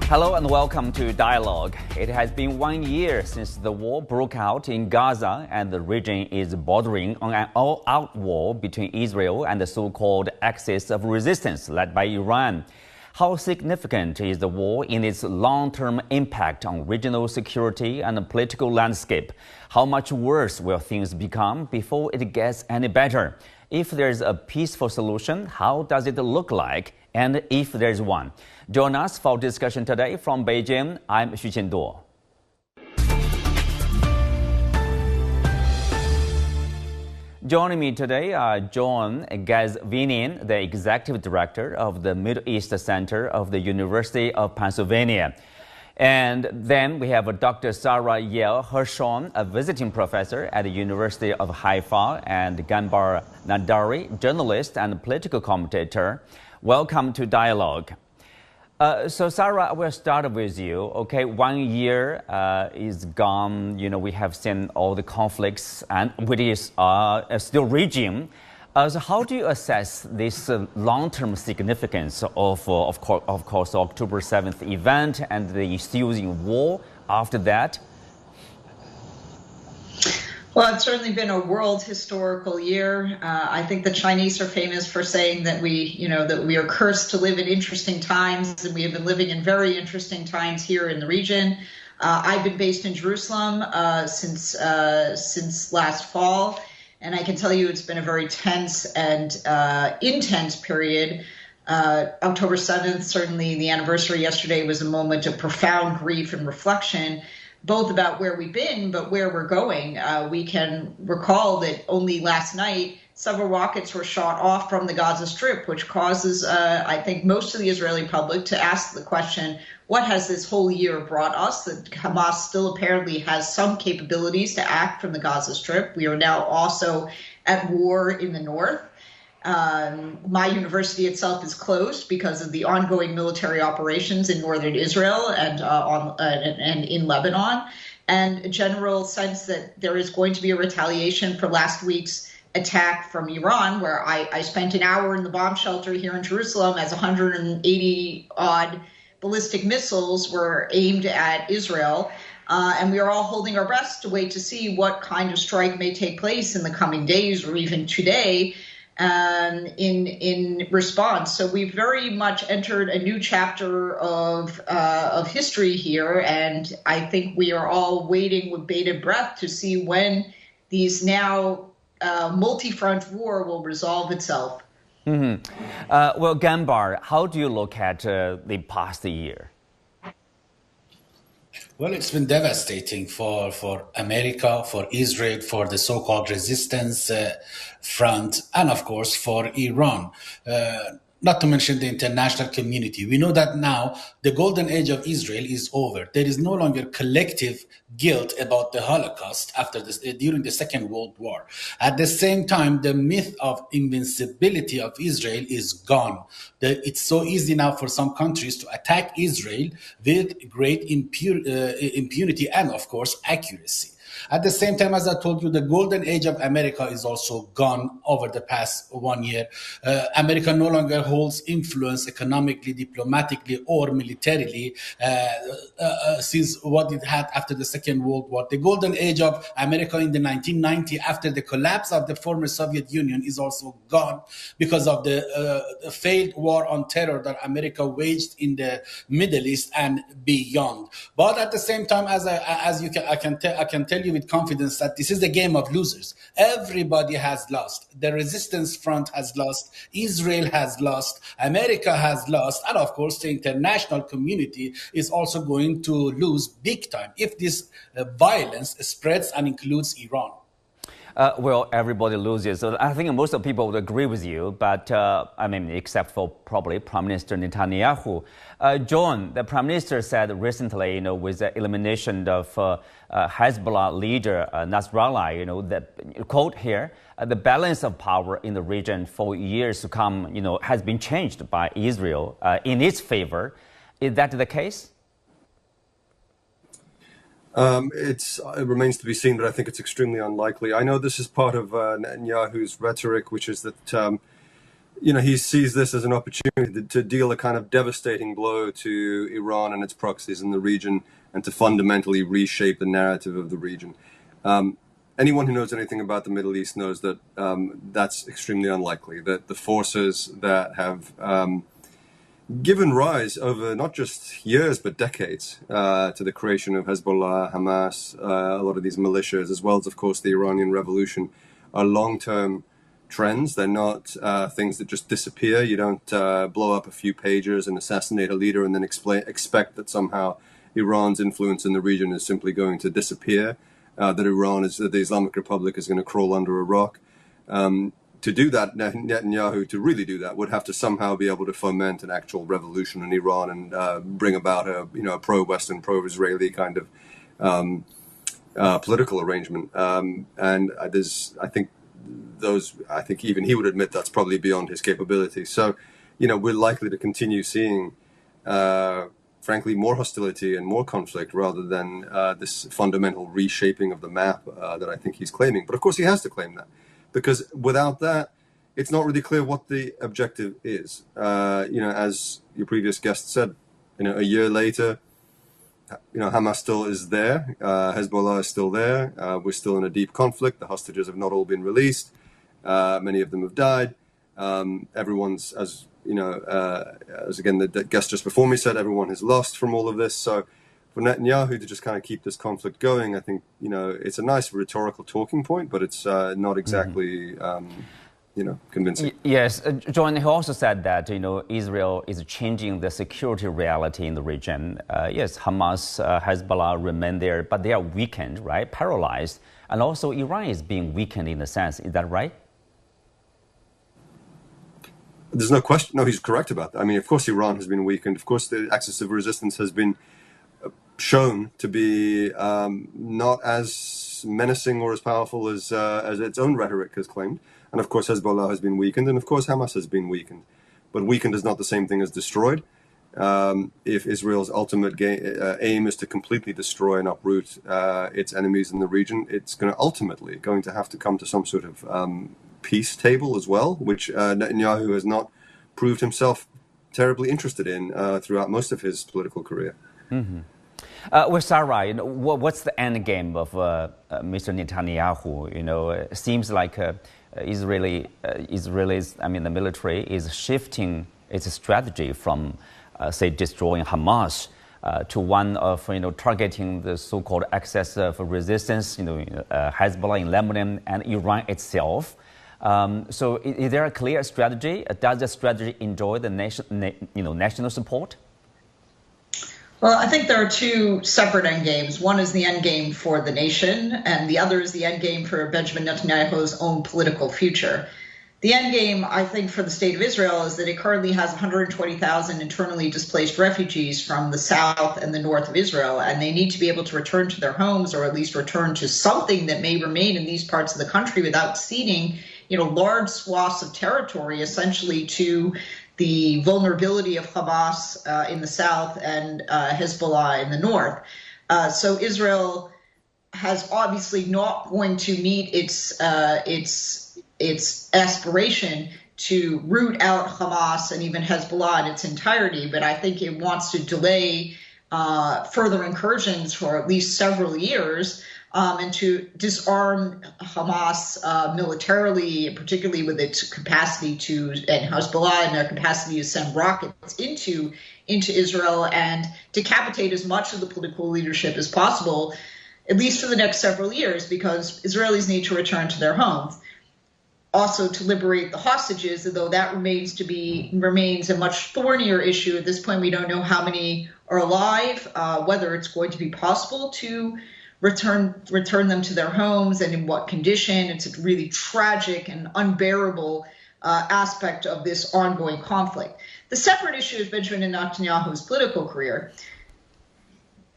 Hello and welcome to Dialogue. It has been 1 year since the war broke out in Gaza, and the region is bordering on an all-out war between Israel and the so-called Axis of Resistance led by Iran. How significant is the war in its long-term impact on regional security and the political landscape? How much worse will things become before it gets any better? If there's a peaceful solution, how does it look like? And if there's one? Join us for discussion today from Beijing. I'm Xu Qinduo. Joining me today are John Ghazvinian, the Executive Director of the Middle East Center of the University of Pennsylvania. And then we have Dr. Sara Yael Hirschhorn, a visiting professor at the University of Haifa, and Ghanbar Naderi, journalist and political commentator. Welcome to Dialogue. So, Sara, we'll start with you. Okay, 1 year is gone. You know, we have seen all the conflicts, and which is still raging. So, how do you assess this long-term significance of course, the October 7th event and the ensuing war after that? Well, it's certainly been a world historical year. I think the Chinese are famous for saying that we are cursed to live in interesting times, and we have been living in very interesting times here in the region. I've been based in Jerusalem since last fall, and I can tell you it's been a very tense and intense period. October 7th, certainly the anniversary yesterday, was a moment of profound grief and reflection, both about where we've been, but where we're going. We can recall that only last night, several rockets were shot off from the Gaza Strip, which causes, I think, most of the Israeli public to ask the question, what has this whole year brought us? That Hamas still apparently has some capabilities to act from the Gaza Strip. We are now also at war in the north. My university itself is closed because of the ongoing military operations in northern Israel and in Lebanon, and a general sense that there is going to be a retaliation for last week's attack from Iran, where I spent an hour in the bomb shelter here in Jerusalem as 180-odd ballistic missiles were aimed at Israel. And we are all holding our breaths to wait to see what kind of strike may take place in the coming days or even today. In response. So we've very much entered a new chapter of history here, and I think we are all waiting with bated breath to see when these now multi-front war will resolve itself. Mm-hmm. Well, Ghanbar, how do you look at the past year? Well, it's been devastating for America, for Israel, for the so-called resistance front, and of course for Iran. Not to mention the international community. We know that now the golden age of Israel is over. There is no longer collective guilt about the Holocaust during the Second World War. At the same time, the myth of invincibility of Israel is gone. It's so easy now for some countries to attack Israel with great impunity and, of course, accuracy. At the same time, as I told you, the golden age of America is also gone over the past 1 year. America no longer holds influence economically, diplomatically, or militarily since what it had after the Second World War. The golden age of America in the 1990s, after the collapse of the former Soviet Union, is also gone because of the failed war on terror that America waged in the Middle East and beyond. But at the same time, I can tell you with confidence that this is a game of losers. Everybody has lost. The resistance front has lost. Israel has lost. America has lost. And of course, the international community is also going to lose big time if this violence spreads and includes Iran. Well, everybody loses. So I think most of people would agree with you, but except for probably Prime Minister Netanyahu. John, the Prime Minister said recently, with the elimination of Hezbollah leader Nasrallah, that quote here, the balance of power in the region for years to come, has been changed by Israel in its favor. Is that the case? It remains to be seen, but I think it's extremely unlikely. I know this is part of Netanyahu's rhetoric, which is that he sees this as an opportunity to deal a kind of devastating blow to Iran and its proxies in the region, and to fundamentally reshape the narrative of the region. Anyone who knows anything about the Middle East knows that that's extremely unlikely, that the forces that have given rise over not just years but decades to the creation of Hezbollah, Hamas, a lot of these militias, as well as, of course, the Iranian Revolution, are long-term trends. They're not things that just disappear. You don't blow up a few pages and assassinate a leader and then expect that somehow Iran's influence in the region is simply going to disappear, that the Islamic Republic is going to crawl under a rock. To do that, Netanyahu, to really do that, would have to somehow be able to foment an actual revolution in Iran and bring about a pro-Western, pro-Israeli kind of political arrangement. And I think even he would admit that's probably beyond his capability. So, we're likely to continue seeing, frankly, more hostility and more conflict rather than this fundamental reshaping of the map that I think he's claiming. But of course, he has to claim that, because without that, it's not really clear what the objective is. As your previous guest said, a year later, Hamas still is there. Hezbollah is still there. We're still in a deep conflict. The hostages have not all been released. Many of them have died. Everyone's, as again the guest just before me said, everyone has lost from all of this. So for Netanyahu to just kind of keep this conflict going, I think, it's a nice rhetorical talking point, but it's not exactly convincing. Yes, John, he also said that, Israel is changing the security reality in the region. Yes, Hamas, Hezbollah remain there, but they are weakened, right? Paralyzed. And also Iran is being weakened in a sense. Is that right? There's no question. No, he's correct about that. I mean, of course, Iran has been weakened. Of course, the axis of resistance has been shown to be not as menacing or as powerful as its own rhetoric has claimed. And of course, Hezbollah has been weakened, and of course, Hamas has been weakened. But weakened is not the same thing as destroyed. If Israel's ultimate aim is to completely destroy and uproot its enemies in the region, it's going to have to come to some sort of peace table as well, which Netanyahu has not proved himself terribly interested in throughout most of his political career. Mm-hmm. Well, Sara, what's the end game of Mr. Netanyahu? It seems like Israelis, the military is shifting its strategy from, say, destroying Hamas to one of, targeting the so-called axis of resistance, Hezbollah in Lebanon and Iran itself. So is there a clear strategy? Does the strategy enjoy the national support? Well, I think there are two separate endgames. One is the endgame for the nation, and the other is the endgame for Benjamin Netanyahu's own political future. The endgame, I think, for the state of Israel is that it currently has 120,000 internally displaced refugees from the south and the north of Israel, and they need to be able to return to their homes, or at least return to something that may remain in these parts of the country without ceding, large swaths of territory, essentially to the vulnerability of Hamas in the south and Hezbollah in the north. So Israel has obviously not going to meet its aspiration to root out Hamas and even Hezbollah in its entirety, but I think it wants to delay further incursions for at least several years, and to disarm Hamas militarily, particularly with its capacity and Hezbollah and their capacity to send rockets into Israel, and decapitate as much of the political leadership as possible, at least for the next several years, because Israelis need to return to their homes. Also to liberate the hostages, though that remains a much thornier issue. At this point, we don't know how many are alive, whether it's going to be possible to return them to their homes, and in what condition. It's a really tragic and unbearable aspect of this ongoing conflict. The separate issue is Benjamin Netanyahu's political career.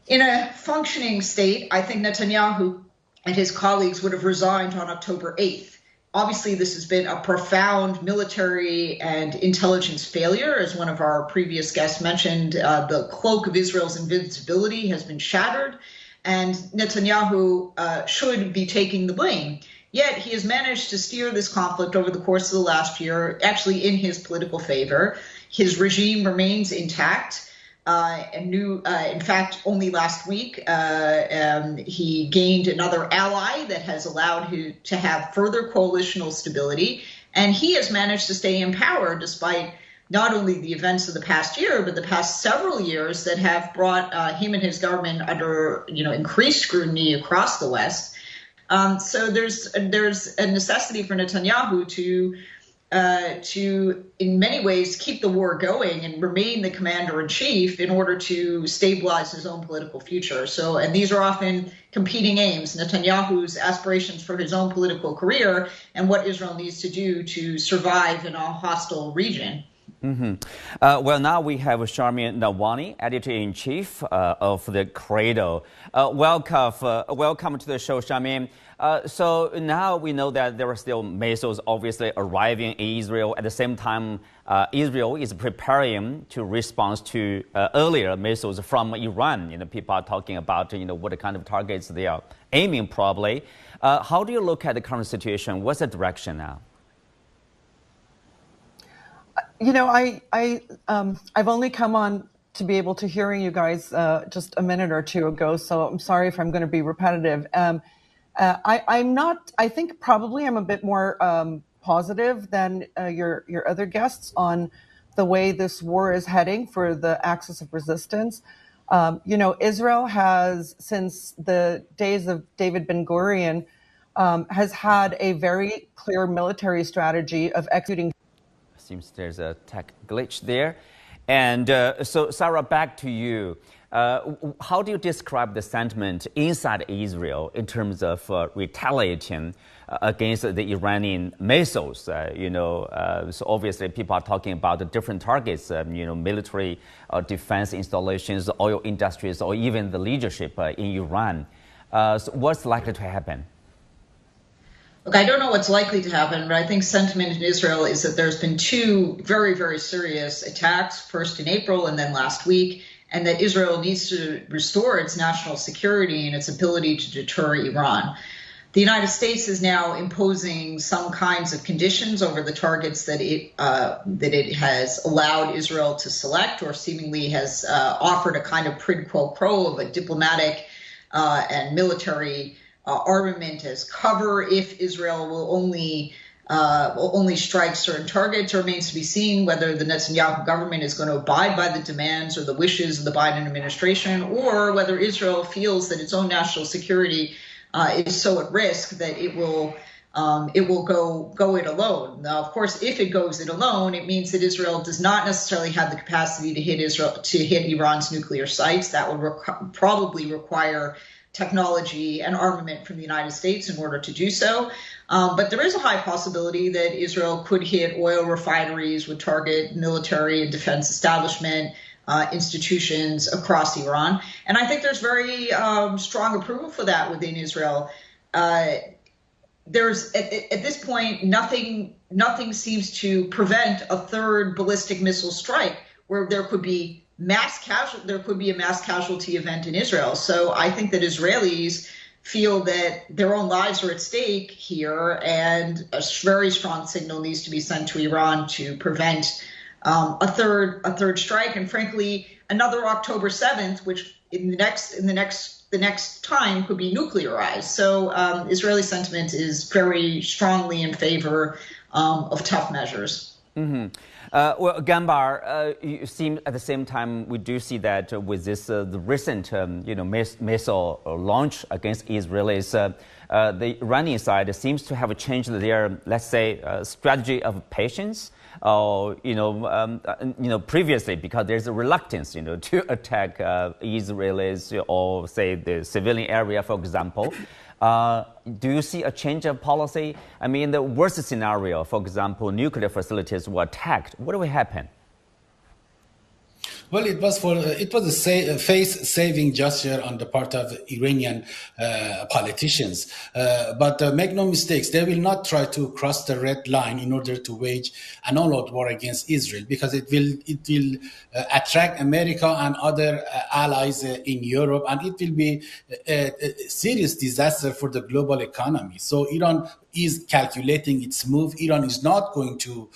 In a functioning state, I think Netanyahu and his colleagues would have resigned on October 8th. Obviously, this has been a profound military and intelligence failure. As one of our previous guests mentioned, the cloak of Israel's invincibility has been shattered, and Netanyahu should be taking the blame. Yet he has managed to steer this conflict over the course of the last year, actually in his political favor. His regime remains intact. In fact, only last week, he gained another ally that has allowed him to have further coalitional stability. And he has managed to stay in power despite not only the events of the past year, but the past several years that have brought him and his government under, increased scrutiny across the West. So there's a necessity for Netanyahu to in many ways keep the war going and remain the commander in chief in order to stabilize his own political future. So, and these are often competing aims: Netanyahu's aspirations for his own political career and what Israel needs to do to survive in a hostile region. Mm-hmm. Well, now we have Sharmine Narwani, editor-in-chief of the Cradle. Welcome to the show, Sharmine. So now we know that there are still missiles obviously arriving in Israel. At the same time, Israel is preparing to respond to earlier missiles from Iran. People are talking about what kind of targets they are aiming probably. How do you look at the current situation? What's the direction now? I've only come on to be able to hearing you guys just a minute or two ago, so I'm sorry if I'm going to be repetitive. I think probably I'm a bit more positive than your other guests on the way this war is heading for the axis of resistance. Israel has, since the days of David Ben-Gurion, has had a very clear military strategy of executing. Seems there's a tech glitch there. And so, Sara, back to you. How do you describe the sentiment inside Israel in terms of retaliating against the Iranian missiles? So obviously people are talking about the different targets, military defense installations, oil industries, or even the leadership in Iran. So what's likely to happen? Look, I don't know what's likely to happen, but I think sentiment in Israel is that there's been two very, very serious attacks, first in April and then last week, and that Israel needs to restore its national security and its ability to deter Iran. The United States is now imposing some kinds of conditions over the targets that it has allowed Israel to select, or seemingly has offered a kind of quid pro quo of a diplomatic and military armament as cover if Israel will only strike certain targets. It remains to be seen whether the Netanyahu government is going to abide by the demands or the wishes of the Biden administration, or whether Israel feels that its own national security is so at risk that it will go it alone. Now, of course, if it goes it alone, it means that Israel does not necessarily have the capacity to hit Iran's nuclear sites. That would probably require technology and armament from the United States in order to do so. But there is a high possibility that Israel could hit oil refineries, would target military and defense establishment, institutions across Iran. And I think there's very strong approval for that within Israel. There's at this point, nothing seems to prevent a third ballistic missile strike where there could be a mass casualty event in Israel. So I think that Israelis feel that their own lives are at stake here, and a very strong signal needs to be sent to Iran to prevent a third strike, and frankly, another October 7th, which in the next time could be nuclearized. So Israeli sentiment is very strongly in favor of tough measures. Mm-hmm. Well, Ghanbar, you seem at the same time we do see that with this the recent missile launch against Israelis, the Iranian side seems to have changed their, let's say, strategy of patience. Previously, because there's a reluctance, to attack Israelis or say the civilian area, for example. Do you see a change of policy? I mean, the worst scenario, for example, nuclear facilities were attacked. What will happen? Well, it was a face-saving gesture on the part of Iranian politicians. But make no mistakes, they will not try to cross the red line in order to wage an all-out war against Israel, because it will attract America and other allies in Europe, and it will be a serious disaster for the global economy. So Iran is calculating its move. Iran is not going to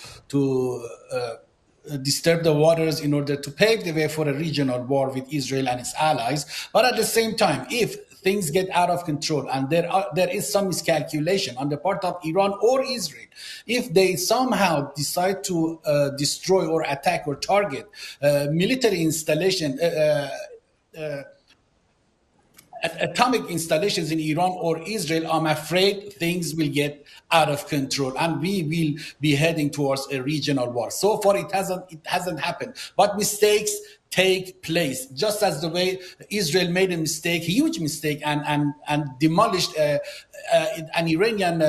disturb the waters in order to pave the way for a regional war with Israel and its allies. But at the same time, if things get out of control and there is some miscalculation on the part of Iran or Israel, if they somehow decide to destroy or attack or target military installation, atomic installations in Iran or Israel, I'm afraid things will get out of control and we will be heading towards a regional war. So far, it hasn't happened, but mistakes take place, just as the way Israel made a mistake, huge mistake, and demolished an Iranian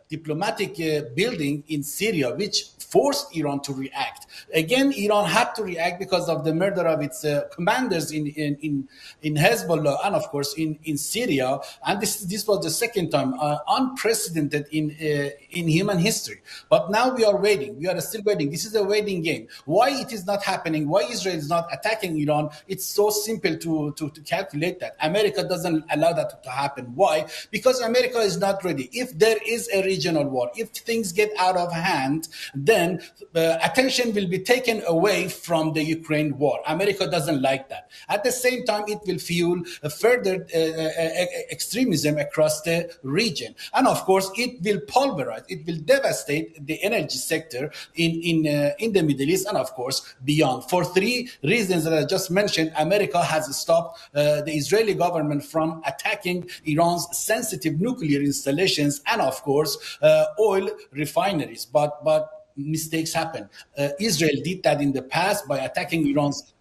diplomatic building in Syria, which forced Iran to react. Again, Iran had to react because of the murder of its commanders in Hezbollah and, of course, in Syria. And this was the second time, unprecedented in human history. But now we are waiting. We are still waiting. This is a waiting game. Why it is not happening? Why Israel is not attacking Iran? It's so simple to calculate that. America doesn't allow that to happen. Why? Because America is not ready. If there is a regional war, if things get out of hand, then attention will be taken away from the Ukraine war. America doesn't like that. At the same time, it will fuel further extremism across the region. And of course, it will pulverize, it will devastate the energy sector in the Middle East and of course beyond. For three reasons that I just mentioned, America has stopped the Israeli government from attacking Iran's sensitive nuclear installations and of course oil refineries. But mistakes happen. Israel did that in the past by attacking Iran's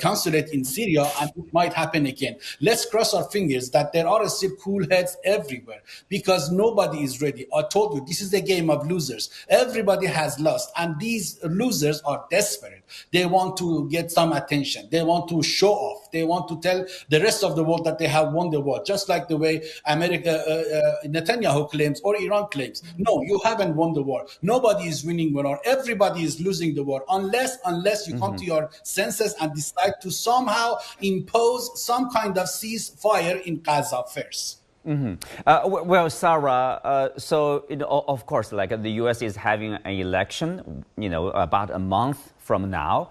consulate in Syria, and it might happen again. Let's cross our fingers that there are still cool heads everywhere, because nobody is ready. I told you, this is a game of losers. Everybody has lost, and these losers are desperate. They want to get some attention. They want to show off. They want to tell the rest of the world that they have won the war, just like the way Netanyahu claims or Iran claims. No, you haven't won the war. Nobody is winning the war. Everybody is losing the war unless you come to your senses and decide to somehow impose some kind of ceasefire in Gaza first. Well, Sara, so of course, like the U.S. is having an election, about a month from now.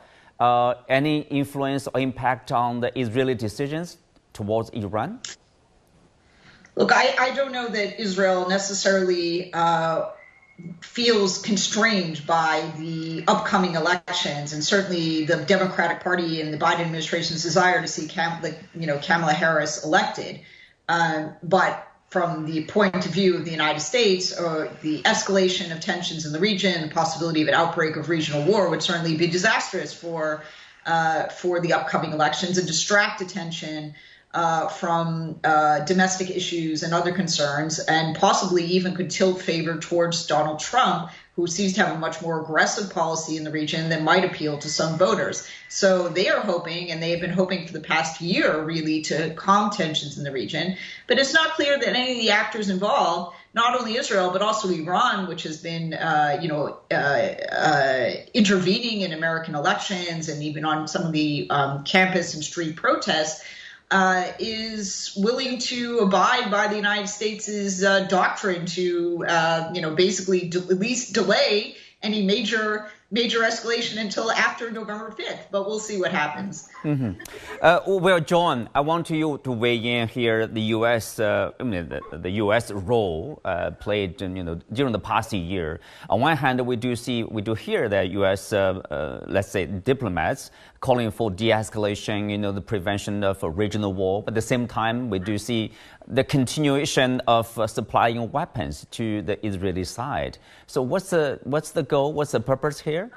Any influence or impact on the Israeli decisions towards Iran? Look, I don't know that Israel necessarily feels constrained by the upcoming elections, and certainly the Democratic Party and the Biden administration's desire to see Kamala Harris elected. But from the point of view of the United States, the escalation of tensions in the region, the possibility of an outbreak of regional war would certainly be disastrous for the upcoming elections and distract attention from domestic issues and other concerns, and possibly even could tilt favor towards Donald Trump, who seems to have a much more aggressive policy in the region that might appeal to some voters. So they are hoping, and they have been hoping for the past year, really, to calm tensions in the region. But it's not clear that any of the actors involved, not only Israel, but also Iran, which has been, intervening in American elections and even on some of the campus and street protests, is willing to abide by the United States' doctrine to, basically at least delay any major escalation until after November 5th. But we'll see what happens. Well, John, I want you to weigh in here. The U.S. The U.S. role played, during the past year. On one hand, we do hear that U.S. Let's say diplomats calling for de-escalation, the prevention of a regional war. But at the same time, we do see the continuation of supplying weapons to the Israeli side. So what's the goal? What's the purpose here?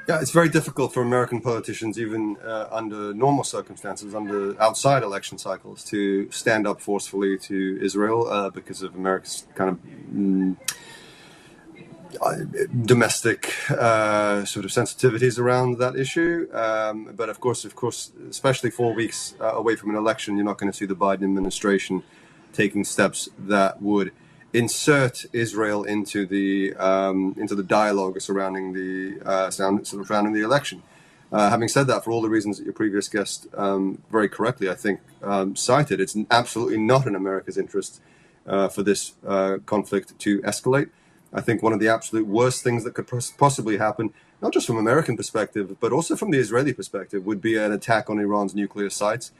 Yeah, it's very difficult for American politicians, even under normal circumstances, outside election cycles, to stand up forcefully to Israel because of America's kind of domestic sort of sensitivities around that issue. But of course, especially 4 weeks away from an election, you're not going to see the Biden administration taking steps that would insert Israel into the dialogue surrounding the election. Having said that, for all the reasons that your previous guest very correctly, I think, cited, it's absolutely not in America's interest for this conflict to escalate. I think one of the absolute worst things that could possibly happen, not just from American perspective, but also from the Israeli perspective, would be an attack on Iran's nuclear sites.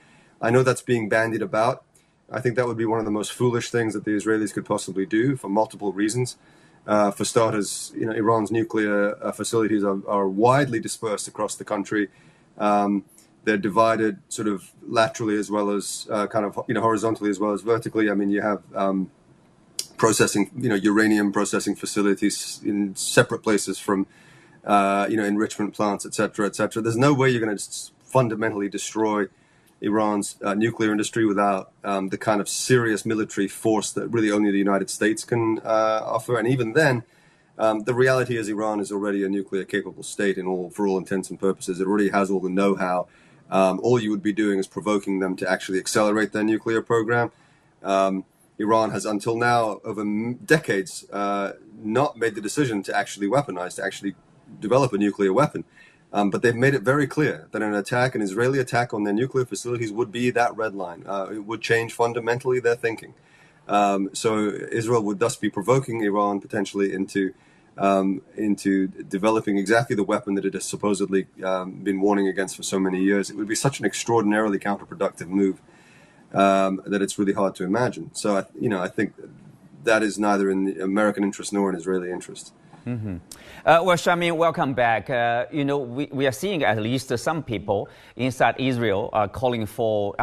I know that's being bandied about. I think that would be one of the most foolish things that the Israelis could possibly do for multiple reasons. For starters, Iran's nuclear facilities are widely dispersed across the country. They're divided sort of laterally as well as horizontally as well as vertically. I mean, you have processing, uranium processing facilities in separate places from, enrichment plants, et cetera, et cetera. There's no way you're going to fundamentally destroy Iran's nuclear industry without the kind of serious military force that really only the United States can offer. And even then, the reality is Iran is already a nuclear capable state for all intents and purposes. It already has all the know-how. All you would be doing is provoking them to actually accelerate their nuclear program. Iran has until now, over decades, not made the decision to actually weaponize, to actually develop a nuclear weapon. But they've made it very clear that an Israeli attack on their nuclear facilities would be that red line. It would change fundamentally their thinking. So Israel would thus be provoking Iran potentially into developing exactly the weapon that it has supposedly been warning against for so many years. It would be such an extraordinarily counterproductive move that it's really hard to imagine. So I think that is neither in the American interest nor in Israeli interest. Mm-hmm. Well, Sharmine, welcome back. We are seeing at least some people inside Israel are calling for,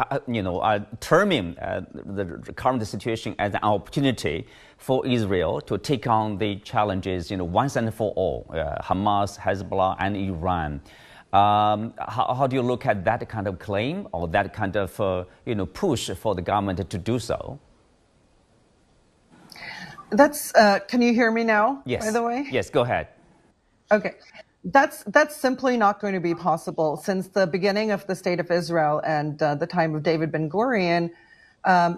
terming the current situation as an opportunity for Israel to take on the challenges, once and for all, Hamas, Hezbollah, and Iran. How do you look at that kind of claim or that kind of, push for the government to do so? That's. Can you hear me now? Yes. By the way. Yes. Go ahead. Okay. That's simply not going to be possible. Since the beginning of the State of Israel and the time of David Ben Gurion,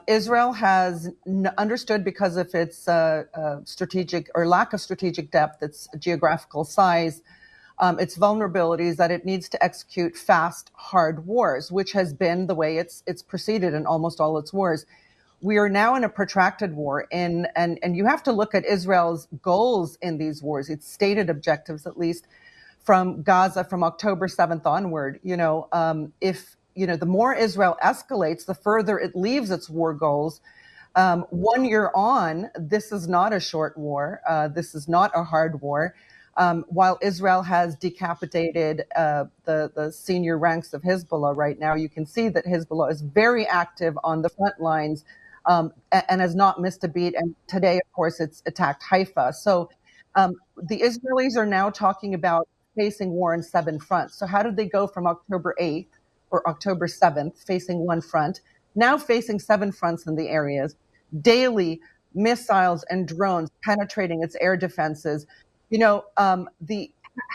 Israel has understood, because of its strategic or lack of strategic depth, its geographical size, its vulnerabilities, that it needs to execute fast, hard wars, which has been the way it's proceeded in almost all its wars. We are now in a protracted war, and you have to look at Israel's goals in these wars, its stated objectives, at least from Gaza, from October 7th onward. The more Israel escalates, the further it leaves its war goals. 1 year on, this is not a short war. This is not a hard war. While Israel has decapitated the senior ranks of Hezbollah right now, you can see that Hezbollah is very active on the front lines. And has not missed a beat. And today, of course, it's attacked Haifa. So the Israelis are now talking about facing war on 7 fronts. So how did they go from October 8th or October 7th, facing one front, now facing 7 fronts in the areas, daily missiles and drones penetrating its air defenses?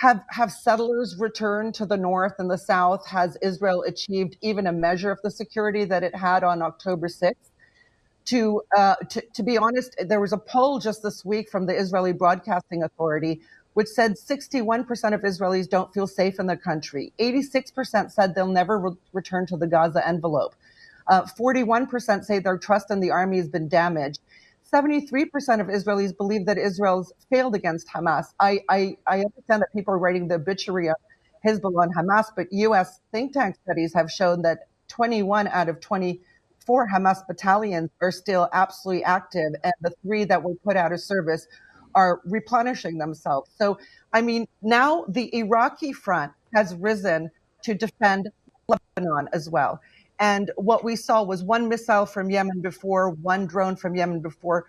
Have settlers returned to the north and the south? Has Israel achieved even a measure of the security that it had on October 6th? To be honest, there was a poll just this week from the Israeli Broadcasting Authority, which said 61% of Israelis don't feel safe in the country. 86% said they'll never return to the Gaza envelope. 41% say their trust in the army has been damaged. 73% of Israelis believe that Israel's failed against Hamas. I understand that people are writing the obituary of Hezbollah and Hamas, but U.S. think tank studies have shown that 21 out of 24 Hamas battalions are still absolutely active, and the 3 that were put out of service are replenishing themselves. So, now the Iraqi front has risen to defend Lebanon as well. And what we saw was 1 missile from Yemen before, 1 drone from Yemen before,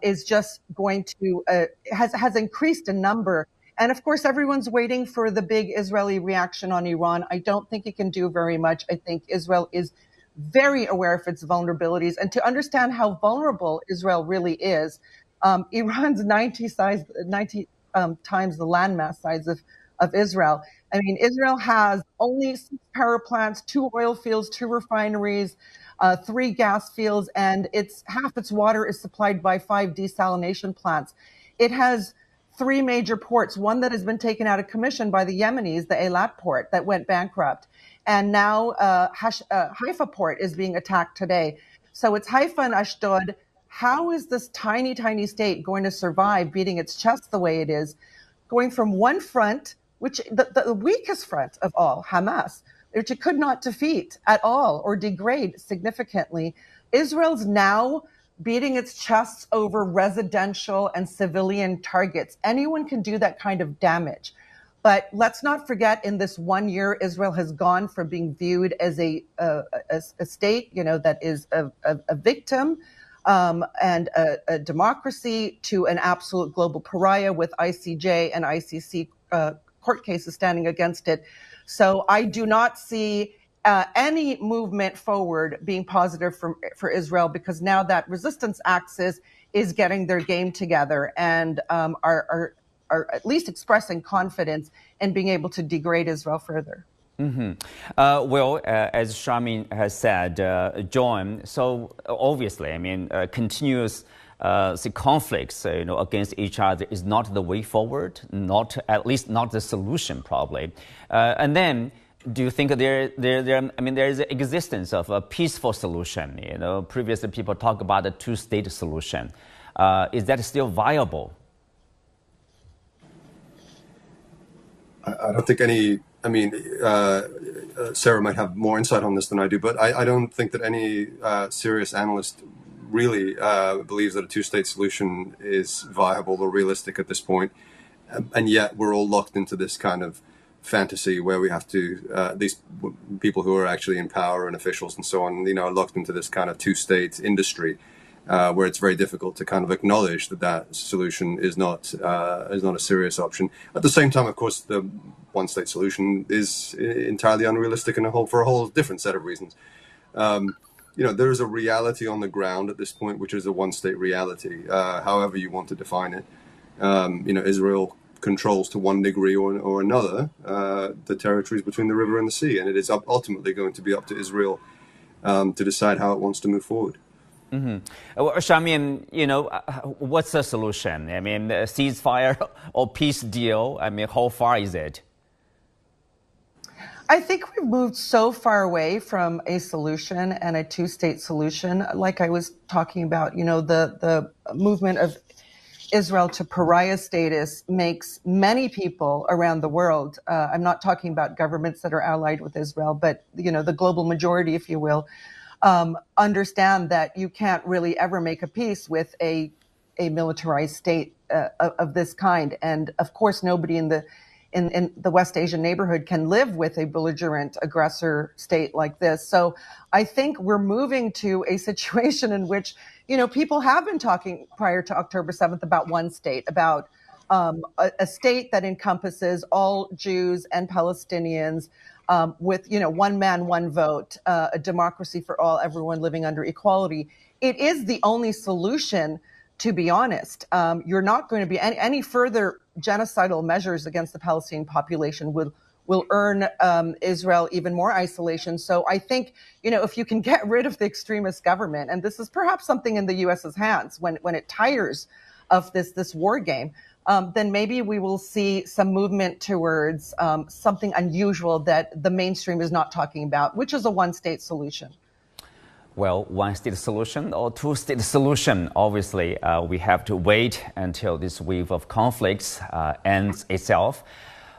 is just going to, has increased in number. And of course, everyone's waiting for the big Israeli reaction on Iran. I don't think it can do very much. I think Israel is very aware of its vulnerabilities. And to understand how vulnerable Israel really is, Iran's 90 times the landmass size of Israel. I mean, Israel has only 6 power plants, 2 oil fields, 2 refineries, 3 gas fields, and half its water is supplied by 5 desalination plants. It has 3 major ports, one that has been taken out of commission by the Yemenis, the Eilat port that went bankrupt. And now Haifa port is being attacked today. So it's Haifa and Ashdod. How is this tiny, tiny state going to survive beating its chest the way it is, going from one front, which the weakest front of all, Hamas, which it could not defeat at all or degrade significantly. Israel's now beating its chest over residential and civilian targets. Anyone can do that kind of damage. But let's not forget, in this 1 year, Israel has gone from being viewed as a state, that is a victim and a democracy to an absolute global pariah with ICJ and ICC court cases standing against it. So I do not see any movement forward being positive for Israel, because now that resistance axis is getting their game together and are at least expressing confidence in being able to degrade Israel further. Mm-hmm. As Sharmine has said, John, so obviously, I mean, continuous conflicts, against each other is not the way forward, at least not the solution, probably. And then, do you think there is the existence of a peaceful solution? Previously people talk about a 2-state solution. Is that still viable? I don't think Sarah might have more insight on this than I do, but I don't think that any serious analyst really believes that a 2-state solution is viable or realistic at this point. And yet we're all locked into this kind of fantasy where we have to, these people who are actually in power and officials and so on, are locked into this kind of 2-state industry. Where it's very difficult to kind of acknowledge that solution is not a serious option. At the same time, of course, the 1-state solution is entirely unrealistic for a whole different set of reasons. There is a reality on the ground at this point, which is a 1-state reality, however you want to define it. Israel controls to one degree or another the territories between the river and the sea, and it is ultimately going to be up to Israel to decide how it wants to move forward. Mm-hmm. Sharmine, what's the solution? I mean, a ceasefire or peace deal? I mean, how far is it? I think we've moved so far away from a solution and a 2-state solution. Like I was talking about, the movement of Israel to pariah status makes many people around the world, I'm not talking about governments that are allied with Israel, but, the global majority, if you will, understand that you can't really ever make a peace with a militarized state of this kind. And of course, nobody in the West Asian neighborhood can live with a belligerent aggressor state like this. So I think we're moving to a situation in which, people have been talking prior to October 7th about 1 state, about a state that encompasses all Jews and Palestinians, with, 1 man, 1 vote, a democracy for all, everyone living under equality. It is the only solution, to be honest. You're not going to be any further genocidal measures against the Palestinian population will earn Israel even more isolation. So I think, if you can get rid of the extremist government, and this is perhaps something in the U.S.'s hands when it tires of this war game, then maybe we will see some movement towards something unusual that the mainstream is not talking about, which is a 1-state solution. Well, 1-state solution or 2-state solution, obviously, we have to wait until this wave of conflicts ends itself.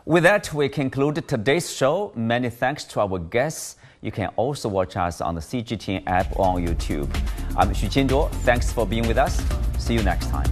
With that, we conclude today's show. Many thanks to our guests. You can also watch us on the CGTN app on YouTube. I'm Xu Qinduo. Thanks for being with us. See you next time.